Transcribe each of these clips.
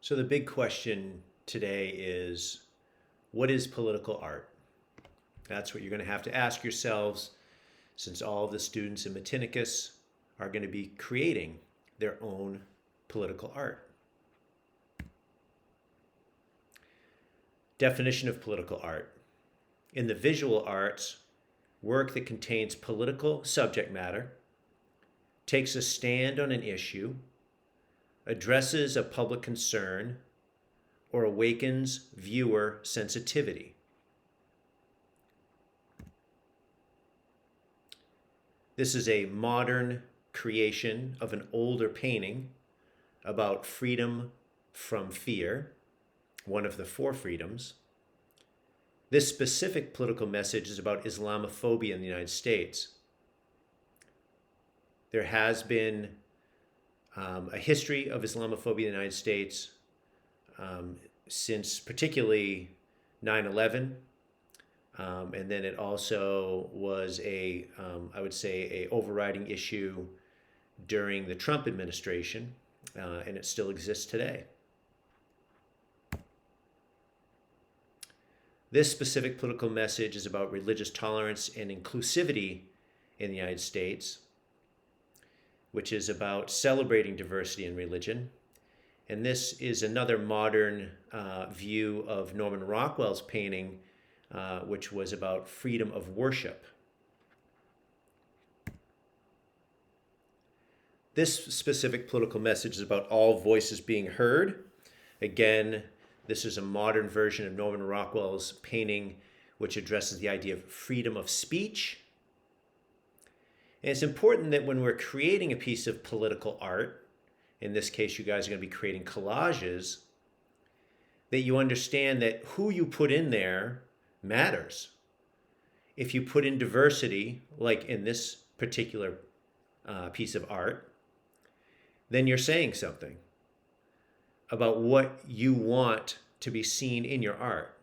So the big question today is, what is political art? That's what you're going to have to ask yourselves, since all of the students in Matinicus are going to be creating their own political art. Definition of political art. In the visual arts, work that contains political subject matter, takes a stand on an issue, addresses a public concern, or awakens viewer sensitivity. This is a modern creation of an older painting about freedom from fear, one of the four freedoms. This specific political message is about Islamophobia in the United States. There has been a history of Islamophobia in the United States since particularly 9/11. And then it also was I would say, a overriding issue during the Trump administration, and it still exists today. This specific political message is about religious tolerance and inclusivity in the United States, which is about celebrating diversity in religion. And this is another modern view of Norman Rockwell's painting, which was about freedom of worship. This specific political message is about all voices being heard. Again, this is a modern version of Norman Rockwell's painting, which addresses the idea of freedom of speech. And it's important that when we're creating a piece of political art, in this case, you guys are going to be creating collages, that you understand that who you put in there matters. If you put in diversity, like in this particular piece of art, then you're saying something about what you want to be seen in your art.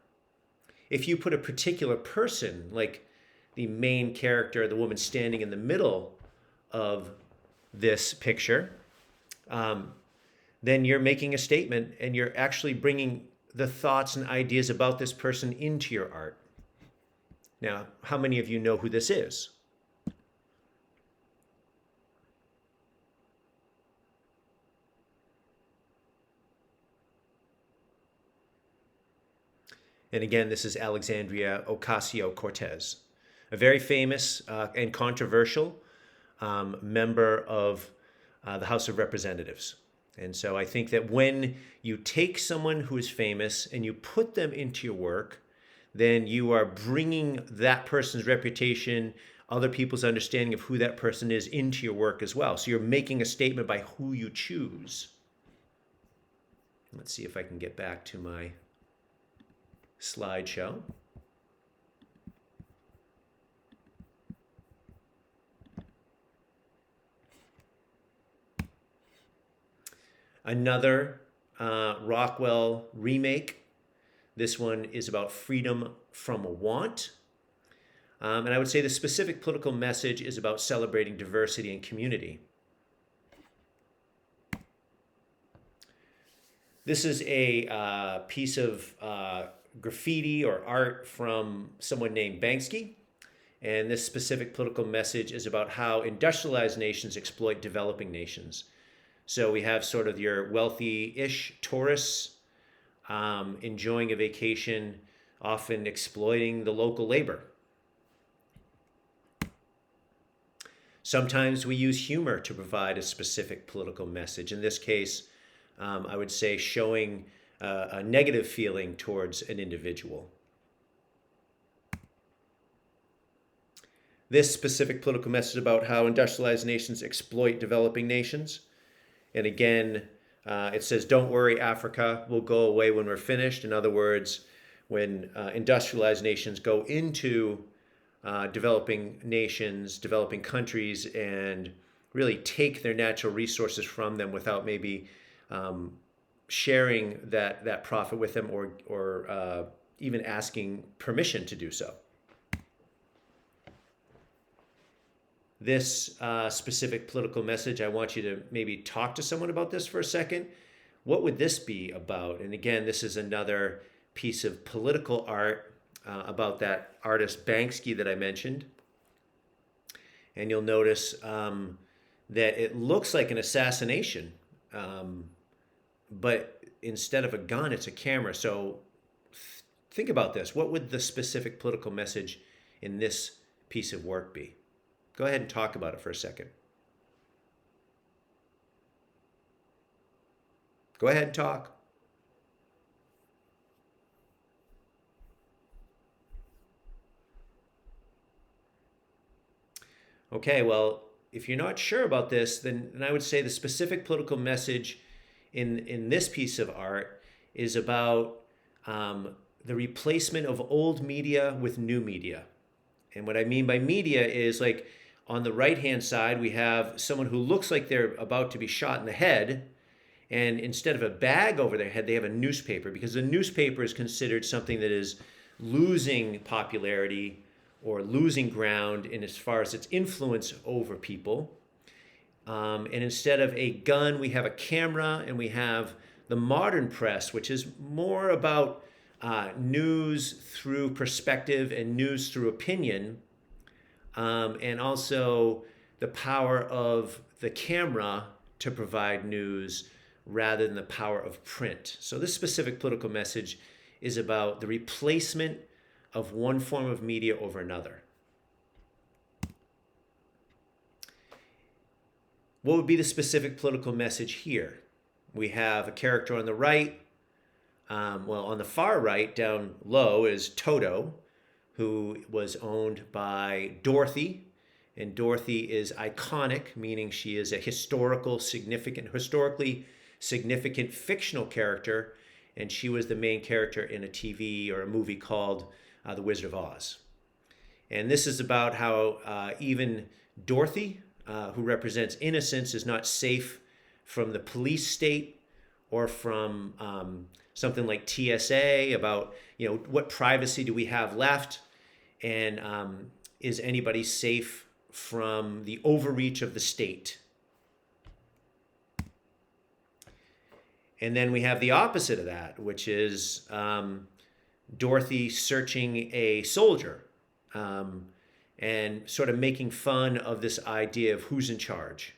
If you put a particular person, like the main character, the woman standing in the middle of this picture, then you're making a statement and you're actually bringing the thoughts and ideas about this person into your art. Now, how many of you know who this is? And again, this is Alexandria Ocasio-Cortez, a very famous and controversial member of the House of Representatives. And so I think that when you take someone who is famous and you put them into your work, then you are bringing that person's reputation, other people's understanding of who that person is into your work as well. So you're making a statement by who you choose. Let's see if I can get back to my slideshow. Another Rockwell remake. This one is about freedom from a want. And I would say the specific political message is about celebrating diversity and community. This is a piece of graffiti or art from someone named Banksy. And this specific political message is about how industrialized nations exploit developing nations. So we have sort of your wealthy-ish tourists enjoying a vacation, often exploiting the local labor. Sometimes we use humor to provide a specific political message. In this case, I would say showing a negative feeling towards an individual. This specific political message is about how industrialized nations exploit developing nations. And again, it says, don't worry, Africa will go away when we're finished. In other words, when industrialized nations go into developing nations, developing countries, and really take their natural resources from them without maybe sharing that profit with them or even asking permission to do so. This specific political message, I want you to maybe talk to someone about this for a second. what would this be about? And again, this is another piece of political art about that artist Banksy that I mentioned. And you'll notice that it looks like an assassination, but instead of a gun, it's a camera. So think about this. What would the specific political message in this piece of work be? Go ahead and talk about it for a second. Go ahead and talk. Okay, well, if you're not sure about this, then I would say the specific political message in this piece of art is about the replacement of old media with new media. And what I mean by media is, like, on the right-hand side, we have someone who looks like they're about to be shot in the head. And instead of a bag over their head, they have a newspaper, because the newspaper is considered something that is losing popularity or losing ground in as far as its influence over people. And instead of a gun, we have a camera, and we have the modern press, which is more about news through perspective and news through opinion, and also the power of the camera to provide news rather than the power of print. So this specific political message is about the replacement of one form of media over another. What would be the specific political message here? We have a character on the right. On the far right, down low, is Toto, who was owned by Dorothy. And Dorothy is iconic, meaning she is a historically significant fictional character, and she was the main character in a TV or a movie called The Wizard of Oz. And this is about how even Dorothy, who represents innocence, is not safe from the police state or from something like TSA about, what privacy do we have left, and is anybody safe from the overreach of the state? And then we have the opposite of that, which is Dorothy searching a soldier and sort of making fun of this idea of who's in charge.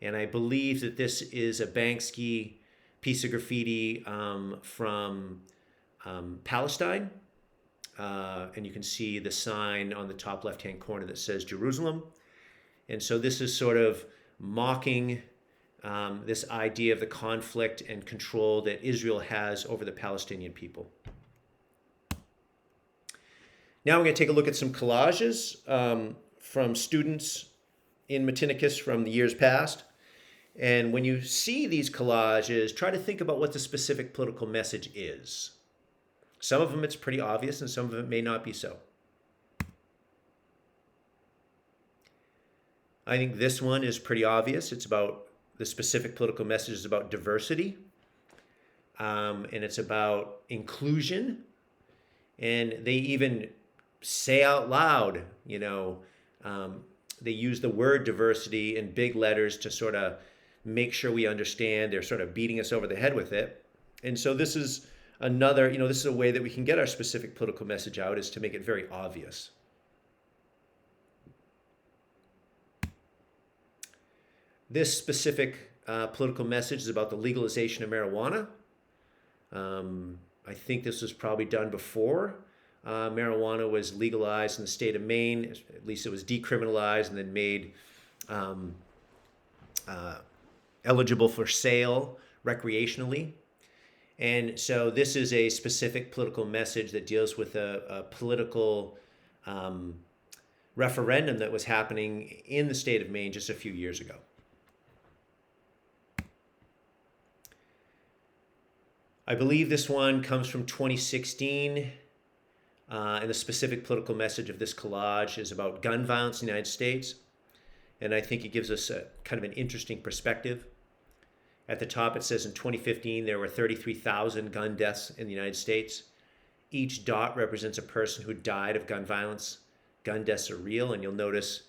And I believe that this is a Banksy piece of graffiti from Palestine. And you can see the sign on the top left-hand corner that says Jerusalem. And so this is sort of mocking this idea of the conflict and control that Israel has over the Palestinian people. Now we're going to take a look at some collages from students in Matinicus from the years past. And when you see these collages, try to think about what the specific political message is. Some of them it's pretty obvious, and some of it may not be so. I think this one is pretty obvious. It's about the specific political message is about diversity, and it's about inclusion. And they even say out loud, they use the word diversity in big letters to sort of make sure we understand. They're sort of beating us over the head with it. And so this is another, this is a way that we can get our specific political message out, is to make it very obvious. This specific political message is about the legalization of marijuana. I think this was probably done before marijuana was legalized in the state of Maine. At least it was decriminalized and then made eligible for sale recreationally. And so this is a specific political message that deals with a political referendum that was happening in the state of Maine just a few years ago. I believe this one comes from 2016, and the specific political message of this collage is about gun violence in the United States. And I think it gives us a kind of an interesting perspective. At the top, it says in 2015, there were 33,000 gun deaths in the United States. Each dot represents a person who died of gun violence. Gun deaths are real, and you'll notice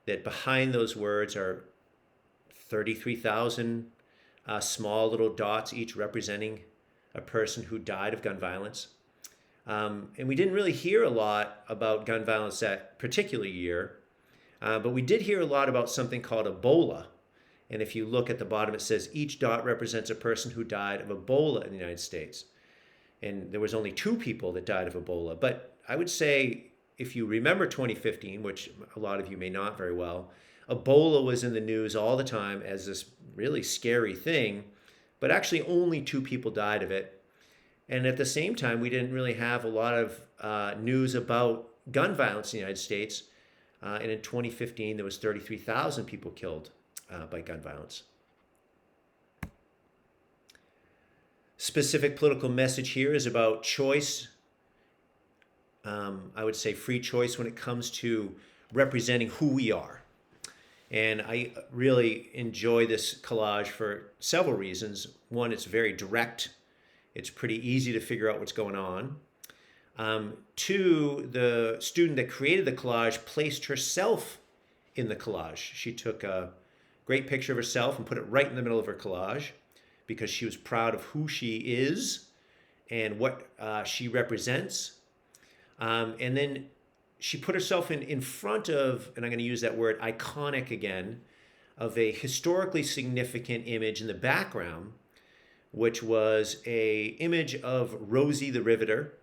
that behind those words are 33,000 small little dots, each representing a person who died of gun violence. And we didn't really hear a lot about gun violence that particular year, but we did hear a lot about something called Ebola. And if you look at the bottom, it says each dot represents a person who died of Ebola in the United States. And there was only 2 people that died of Ebola. But I would say, if you remember 2015, which a lot of you may not very well, Ebola was in the news all the time as this really scary thing, but actually only 2 people died of it. And at the same time, we didn't really have a lot of news about gun violence in the United States. And in 2015, there was 33,000 people killed by gun violence. Specific political message here is about choice. I would say free choice when it comes to representing who we are. And I really enjoy this collage for several reasons. One, it's very direct. It's pretty easy to figure out what's going on. 2, the student that created the collage placed herself in the collage. She took a great picture of herself and put it right in the middle of her collage because she was proud of who she is and what she represents. And then she put herself in front of, and I'm going to use that word, iconic again, of a historically significant image in the background, which was a image of Rosie the Riveter,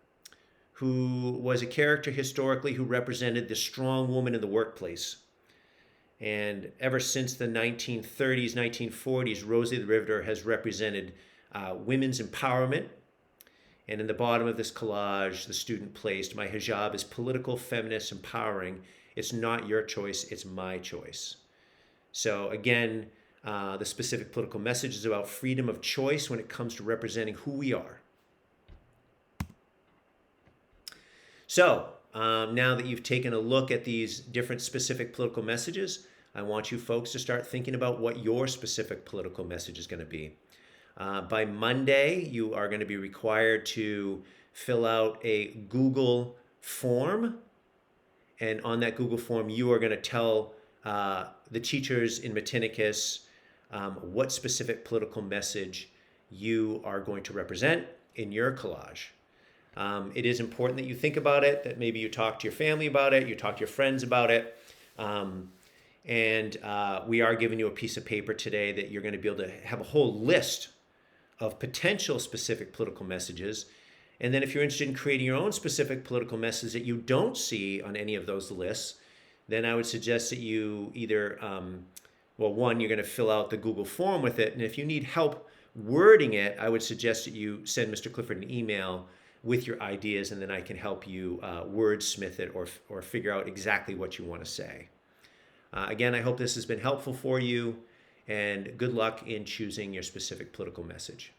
who was a character historically who represented the strong woman in the workplace. And ever since the 1930s, 1940s, Rosie the Riveter has represented women's empowerment. And in the bottom of this collage, the student placed, "My hijab is political, feminist, empowering. It's not your choice, it's my choice." So again, the specific political message is about freedom of choice when it comes to representing who we are. So now that you've taken a look at these different specific political messages, I want you folks to start thinking about what your specific political message is going to be. By Monday, you are going to be required to fill out a Google form. And on that Google form, you are going to tell the teachers in Matinicus what specific political message you are going to represent in your collage. It is important that you think about it, that maybe you talk to your family about it, you talk to your friends about it. And we are giving you a piece of paper today that you're going to be able to have a whole list of potential specific political messages. And then if you're interested in creating your own specific political message that you don't see on any of those lists, then I would suggest that you either, one, you're going to fill out the Google form with it. And if you need help wording it, I would suggest that you send Mr. Clifford an email with your ideas, and then I can help you wordsmith it or figure out exactly what you want to say. Again, I hope this has been helpful for you, and good luck in choosing your specific political message.